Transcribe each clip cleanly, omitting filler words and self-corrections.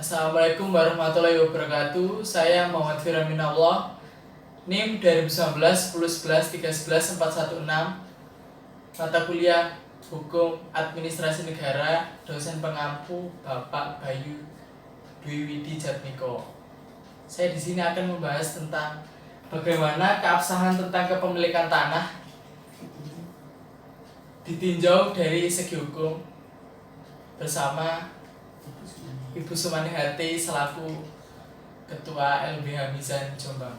Assalamualaikum warahmatullahi wabarakatuh. Saya Muhammad Firaminallah, NIM 2019 10 11 13 416, mata kuliah Hukum Administrasi Negara, dosen pengampu Bapak Bayu Dwi Widi Jatmiko. Saya di sini akan membahas tentang bagaimana keabsahan tentang kepemilikan tanah ditinjau dari segi hukum bersama Ibu Sumani Hati selaku Ketua LBH Mizan Jombang.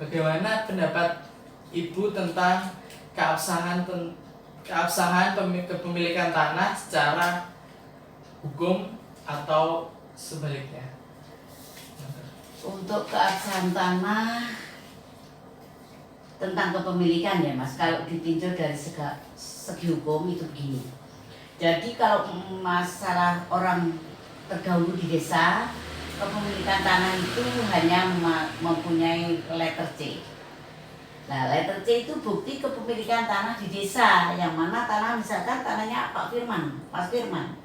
Bagaimana pendapat Ibu tentang keabsahan kepemilikan tanah secara hukum atau sebaliknya? Untuk keabsahan tanah tentang kepemilikan ya Mas, kalau ditinjau dari segi hukum itu begini. Jadi kalau masalah orang terdahulu di desa, kepemilikan tanah itu hanya mempunyai letter C. Nah, letter C itu bukti kepemilikan tanah di desa, yang mana tanah misalkan tanahnya Pak Firman, Mas Firman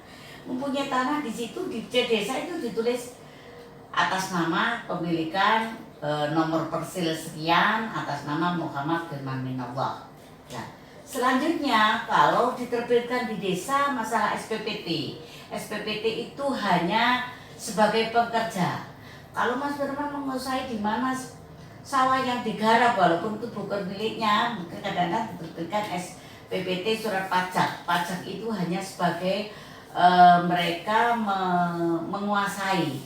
mempunyai tanah di situ, di C desa itu ditulis atas nama pemilikan nomor persil sekian atas nama Muhammad Firman Minallah. Nah, selanjutnya kalau diterbitkan di desa masalah SPPT, SPPT itu hanya sebagai pekerja. Kalau Mas Firman menguasai di mana sawah yang digarap walaupun itu bukan miliknya, mungkin kadang-kadang diterbitkan SPPT surat pajak. Pajak itu hanya sebagai mereka menguasai,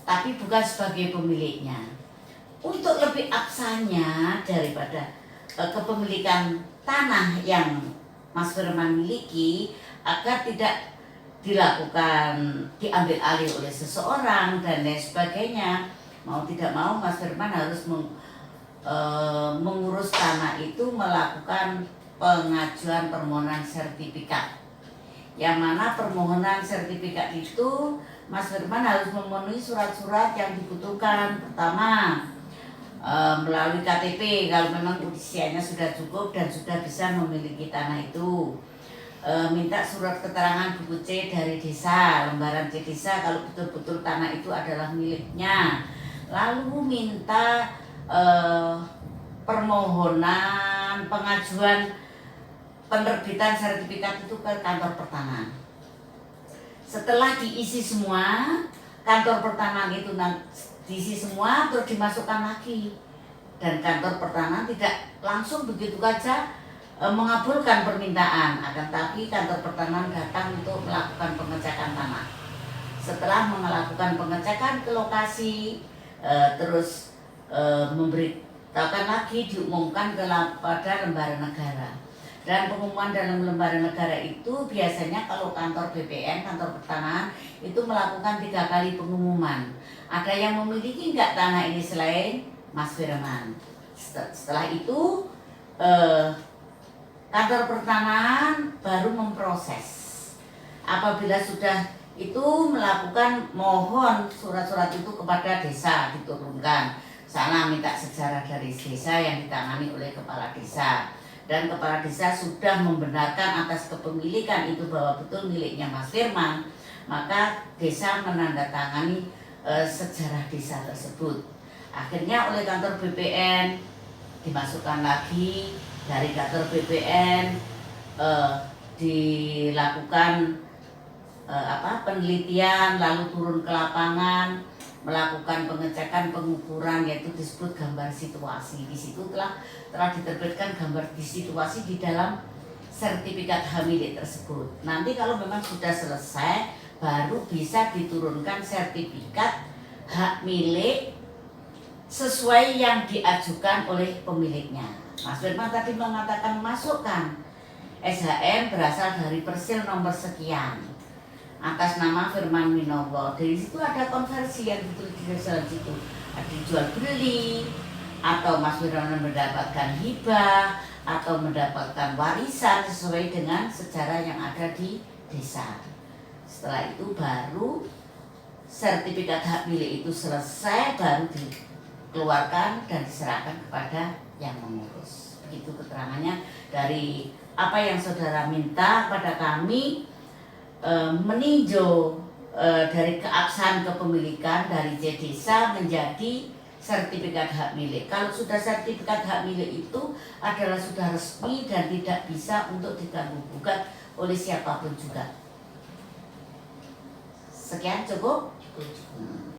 tapi bukan sebagai pemiliknya. Untuk lebih absahnya daripada kepemilikan tanah yang Mas Firman miliki, agar tidak diambil alih oleh seseorang dan lain sebagainya, mau tidak mau Mas Firman harus mengurus tanah itu, melakukan pengajuan permohonan sertifikat, yang mana permohonan sertifikat itu Mas Firman harus memenuhi surat-surat yang dibutuhkan. Pertama, melalui KTP kalau memang usianya sudah cukup dan sudah bisa memiliki tanah itu. Minta surat keterangan buku C dari desa, lembaran C desa kalau betul-betul tanah itu adalah miliknya. Lalu minta permohonan pengajuan penerbitan sertifikat itu ke kantor pertanahan. Setelah diisi semua, kantor pertanahan itu diisi semua, terus dimasukkan lagi, dan kantor pertanahan tidak langsung begitu saja mengabulkan permintaan, akan tapi kantor pertanahan datang untuk melakukan pengecekan tanah. Setelah melakukan pengecekan ke lokasi, terus memberitakan lagi, diumumkan pada lembaga negara. Dan pengumuman dalam lembaga negara itu biasanya kalau kantor BPN, kantor pertanahan itu melakukan 3 kali pengumuman. Ada yang memiliki enggak tanah ini selain Mas Firman. Setelah itu kantor pertanahan baru memproses. Apabila sudah itu melakukan mohon surat-surat itu kepada desa, diturunkan. Sana minta sejarah dari desa yang ditangani oleh kepala desa. Dan kepala desa sudah membenarkan atas kepemilikan itu bahwa betul miliknya Mas Firman, maka desa menandatangani sejarah desa tersebut. Akhirnya oleh kantor BPN dimasukkan lagi, dari kantor BPN dilakukan penelitian, lalu turun ke lapangan, melakukan pengecekan, pengukuran, yaitu disebut gambar situasi. Di situ telah diterbitkan gambar di situasi di dalam sertifikat hak milik tersebut. Nanti kalau memang sudah selesai, baru bisa diturunkan sertifikat hak milik sesuai yang diajukan oleh pemiliknya. Mas Firman tadi mengatakan masukkan SHM berasal dari persil nomor sekian atas nama Firman Minallah. Dari situ ada konversi yang ditulis di dalam situ, ada jual beli, atau Mas Firman mendapatkan hibah atau mendapatkan warisan sesuai dengan sejarah yang ada di desa. Setelah itu baru sertifikat hak milik itu selesai, baru dikeluarkan dan diserahkan kepada yang mengurus. Begitu keterangannya dari apa yang saudara minta pada kami, meninjau dari keabsahan kepemilikan dari C desa menjadi sertifikat hak milik. Kalau sudah sertifikat hak milik itu adalah sudah resmi dan tidak bisa untuk diganggu gugat oleh siapapun juga. Sekian cukup. Cukup.